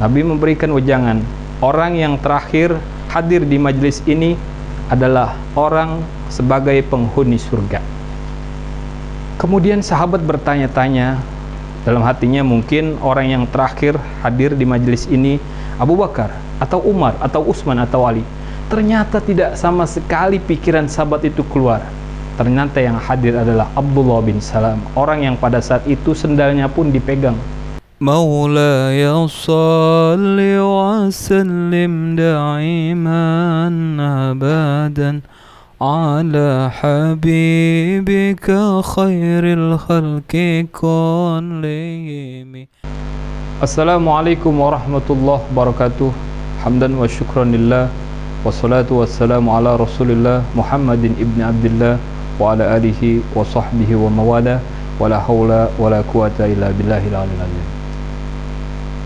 Nabi memberikan wejangan, orang yang terakhir hadir di majelis ini adalah orang sebagai penghuni surga. Kemudian sahabat bertanya-tanya, dalam hatinya mungkin orang yang terakhir hadir di majelis ini Abu Bakar, atau Umar, atau Utsman, atau Ali. Ternyata tidak sama sekali pikiran sahabat itu keluar. Ternyata yang hadir adalah Abdullah bin Salam, orang yang pada saat itu sendalnya pun dipegang. مولاي صل وسلم دائما أبدا على حبيبك خير الخلق كلهم. Assalamualaikum warahmatullahi wabarakatuh. Hamdan wa syukran lillah, wassalatu wassalamu ala rasulillah Muhammadin ibni Abdillah wa ala alihi wa sahbihi wa mawala, wa la hawla wa la quwata illa billahil aliyil azim.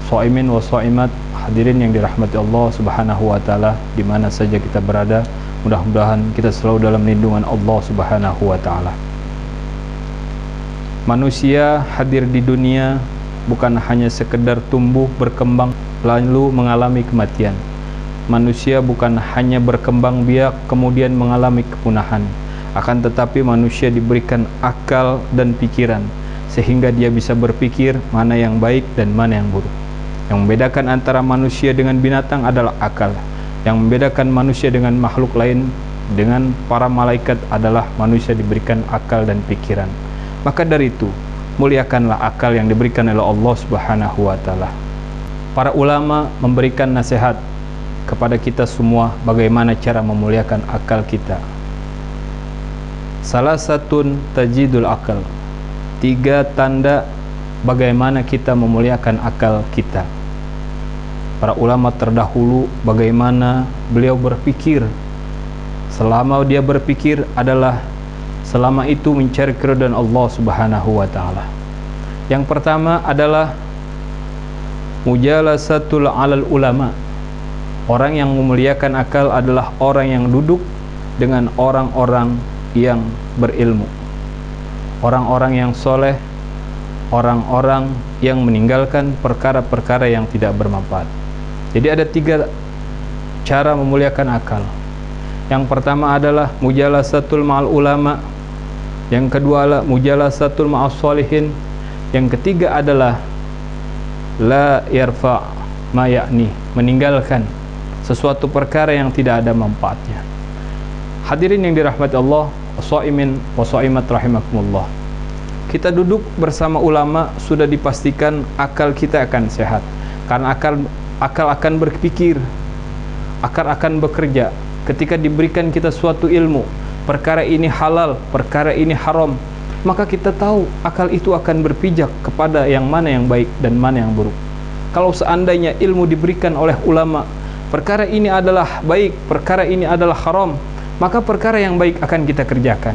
Shaimin wa shaimat, hadirin yang dirahmati Allah subhanahu wa ta'ala di mana saja kita berada, mudah-mudahan kita selalu dalam lindungan Allah subhanahu wa ta'ala. Manusia hadir di dunia bukan hanya sekedar tumbuh, berkembang, lalu mengalami kematian. Manusia bukan hanya berkembang biak, kemudian mengalami kepunahan. Akan tetapi manusia diberikan akal dan pikiran, sehingga dia bisa berpikir mana yang baik dan mana yang buruk. Yang membedakan antara manusia dengan binatang adalah akal. Yang membedakan manusia dengan makhluk lain, dengan para malaikat, adalah manusia diberikan akal dan pikiran. Maka dari itu, muliakanlah akal yang diberikan oleh Allah subhanahu wa ta'ala. Para ulama memberikan nasihat kepada kita semua bagaimana cara memuliakan akal kita. Salah satun tajidul akal, 3 tanda bagaimana kita memuliakan akal kita. Para ulama terdahulu bagaimana beliau berpikir. Selama dia berpikir adalah selama itu mencari keridhaan Allah subhanahu wa ta'ala. Yang pertama adalah mujalasatul alal ulama. Orang yang memuliakan akal adalah orang yang duduk dengan orang-orang yang berilmu, orang-orang yang soleh, orang-orang yang meninggalkan perkara-perkara yang tidak bermanfaat. Jadi ada 3 cara memuliakan akal. Yang pertama adalah mujalasatul ma'al ulama, yang kedua adalah mujalasatul ma'as sholihin, yang ketiga adalah la yarfa ma ya'ni, meninggalkan sesuatu perkara yang tidak ada manfaatnya. Hadirin yang dirahmati Allah, shaimin wa shaimat rahimakumullah. Kita duduk bersama ulama sudah dipastikan akal kita akan sehat, karena akal akan berpikir, akal akan bekerja. Ketika diberikan kita suatu ilmu, perkara ini halal, perkara ini haram, maka kita tahu akal itu akan berpijak kepada yang mana yang baik dan mana yang buruk. Kalau seandainya ilmu diberikan oleh ulama, perkara ini adalah baik, perkara ini adalah haram, maka perkara yang baik akan kita kerjakan.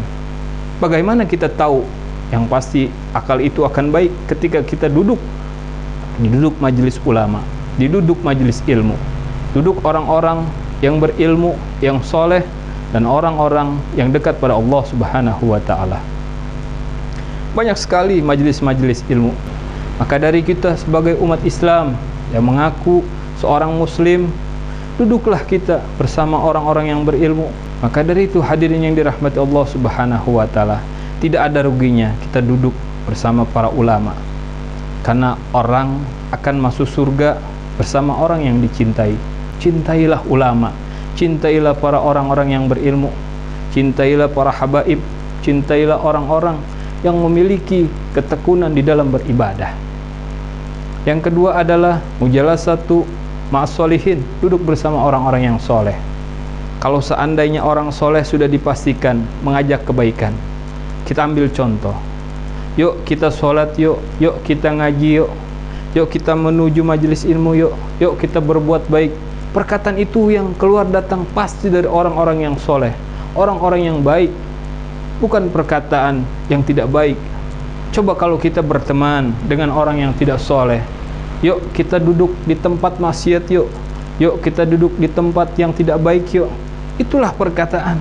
Bagaimana kita tahu? Yang pasti akal itu akan baik ketika kita duduk majelis ulama, duduk majelis ilmu, duduk orang-orang yang berilmu, yang soleh, dan orang-orang yang dekat pada Allah subhanahu wa ta'ala. Banyak sekali majelis-majelis ilmu. Maka dari kita sebagai umat Islam yang mengaku seorang muslim, duduklah kita bersama orang-orang yang berilmu. Maka dari itu hadirin yang dirahmati Allah subhanahu wa ta'ala, tidak ada ruginya kita duduk bersama para ulama, karena orang akan masuk surga bersama orang yang dicintai. Cintailah ulama, cintailah para orang-orang yang berilmu, cintailah para habaib, cintailah orang-orang yang memiliki ketekunan di dalam beribadah. Yang kedua adalah mujalasatu ma'as sholihin, duduk bersama orang-orang yang soleh. Kalau seandainya orang soleh sudah dipastikan mengajak kebaikan, kita ambil contoh. Yuk kita sholat, yuk kita ngaji, yuk kita menuju majelis ilmu, yuk kita berbuat baik. Perkataan itu yang keluar datang pasti dari orang-orang yang soleh, orang-orang yang baik, bukan perkataan yang tidak baik. Coba kalau kita berteman dengan orang yang tidak soleh, yuk kita duduk di tempat maksiat, yuk kita duduk di tempat yang tidak baik, yuk. Itulah perkataan.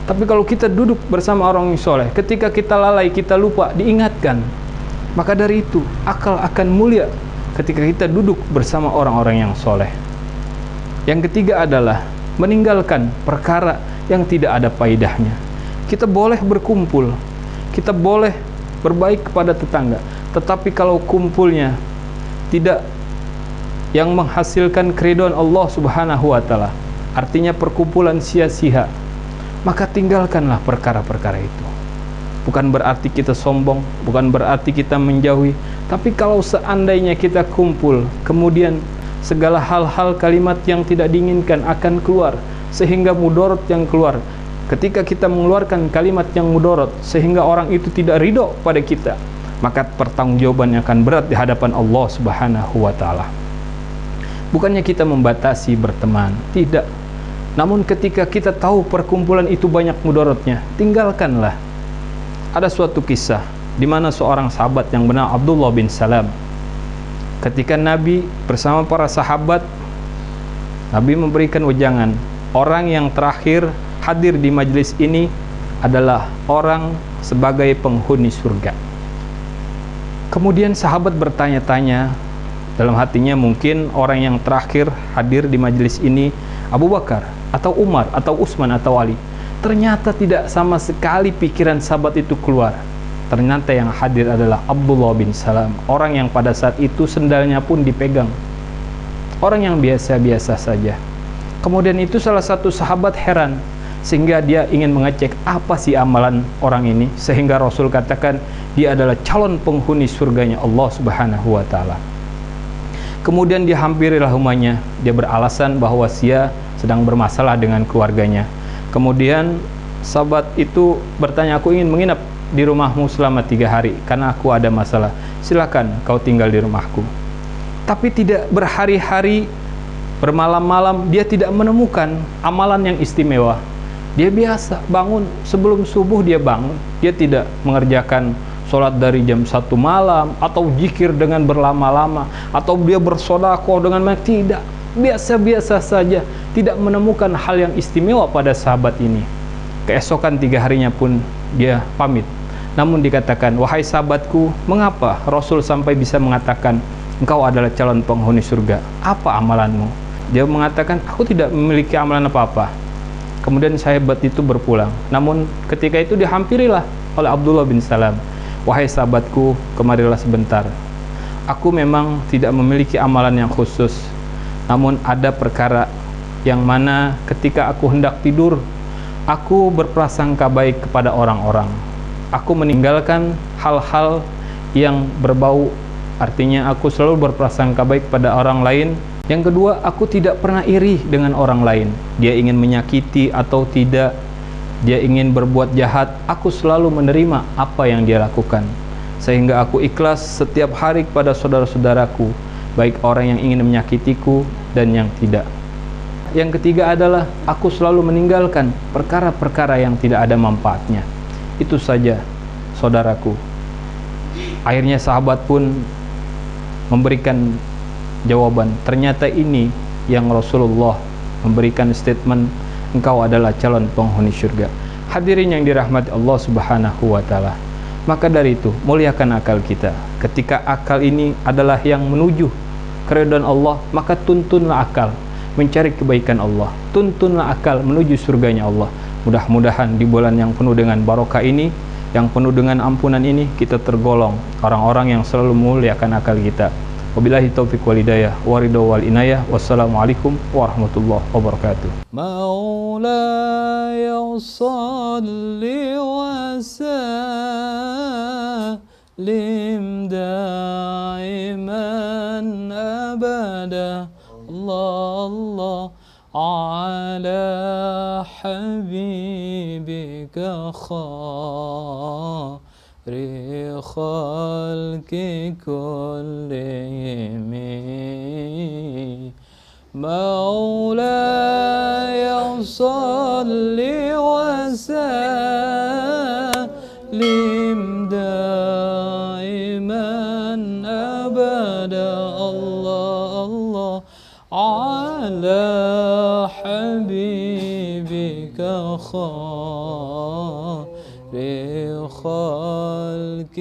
Tapi kalau kita duduk bersama orang yang soleh, ketika kita lalai, kita lupa, diingatkan, maka dari itu akal akan mulia, ketika kita duduk bersama orang-orang yang soleh. Yang ketiga adalah meninggalkan perkara yang tidak ada faedahnya. Kita boleh berkumpul, kita boleh berbaik kepada tetangga, tetapi kalau kumpulnya tidak yang menghasilkan keridhaan Allah Subhanahu wa taala, artinya perkumpulan sia-sia, maka tinggalkanlah perkara-perkara itu. Bukan berarti kita sombong, bukan berarti kita menjauhi, tapi kalau seandainya kita kumpul, kemudian segala hal-hal kalimat yang tidak diinginkan akan keluar, sehingga mudarat yang keluar. Ketika kita mengeluarkan kalimat yang mudarat sehingga orang itu tidak ridho pada kita, maka pertanggungjawabannya akan berat di hadapan Allah Subhanahu wa taala. Bukannya kita membatasi berteman, tidak. Namun ketika kita tahu perkumpulan itu banyak mudaratnya, tinggalkanlah. Ada suatu kisah di mana seorang sahabat yang bernama Abdullah bin Salam, ketika Nabi bersama para sahabat, Nabi memberikan wejangan, orang yang terakhir hadir di majelis ini adalah orang sebagai penghuni surga. Kemudian sahabat bertanya-tanya dalam hatinya, mungkin orang yang terakhir hadir di majelis ini Abu Bakar atau Umar atau Utsman atau Ali. Ternyata tidak sama sekali pikiran sahabat itu keluar. Ternyata yang hadir adalah Abdullah bin Salam, orang yang pada saat itu sendalnya pun dipegang, orang yang biasa-biasa saja. Kemudian itu salah satu sahabat heran, sehingga dia ingin mengecek apa sih amalan orang ini, sehingga Rasul katakan dia adalah calon penghuni surganya Allah Subhanahu wa taala. Kemudian dia hampirilah rumahnya, dia beralasan bahwa dia sedang bermasalah dengan keluarganya. Kemudian sahabat itu bertanya, aku ingin menginap di rumahmu selama 3 hari karena aku ada masalah, silakan kau tinggal di rumahku. Tapi tidak berhari-hari, bermalam-malam dia tidak menemukan amalan yang istimewa. Dia biasa bangun sebelum subuh, dia bangun, dia tidak mengerjakan sholat dari jam 1 malam atau zikir dengan berlama-lama atau dia bersedekah dengan tidak, biasa-biasa saja, tidak menemukan hal yang istimewa pada sahabat ini. Keesokan 3 harinya pun dia pamit, namun dikatakan, wahai sahabatku, mengapa Rasul sampai bisa mengatakan engkau adalah calon penghuni surga, apa amalanmu? Dia mengatakan, aku tidak memiliki amalan apa-apa. Kemudian sahabat itu berpulang. Namun ketika itu dihampirilah oleh Abdullah bin Salam, wahai sahabatku, kemarilah sebentar. Aku memang tidak memiliki amalan yang khusus, namun ada perkara yang mana ketika aku hendak tidur, aku berprasangka baik kepada orang-orang. Aku meninggalkan hal-hal yang berbau, artinya aku selalu berprasangka baik pada orang lain. Yang kedua, aku tidak pernah iri dengan orang lain. Dia ingin menyakiti atau tidak, dia ingin berbuat jahat, aku selalu menerima apa yang dia lakukan, sehingga aku ikhlas setiap hari kepada saudara-saudaraku, baik orang yang ingin menyakitiku dan yang tidak. Yang ketiga adalah aku selalu meninggalkan perkara-perkara yang tidak ada manfaatnya. Itu saja, saudaraku. Akhirnya sahabat pun memberikan jawaban, ternyata ini yang Rasulullah memberikan statement, engkau adalah calon penghuni surga. Hadirin yang dirahmati Allah Subhanahu wa taala. Maka dari itu, muliakan akal kita. Ketika akal ini adalah yang menuju keridhaan Allah, maka tuntunlah akal mencari kebaikan Allah. Tuntunlah akal menuju surganya Allah. Mudah-mudahan di bulan yang penuh dengan barokah ini, yang penuh dengan ampunan ini, kita tergolong orang-orang yang selalu memuliakan akal kita. Wabillahi taufiq wal hidayah wa ridha wal inayah. Wassalamualaikum warahmatullahi wabarakatuh. Maulaya salli wa sallim daiman abada Allah ala habibika خلق كلهم مولاي صل وسلم دائما أبدا الله على حبيبك خلق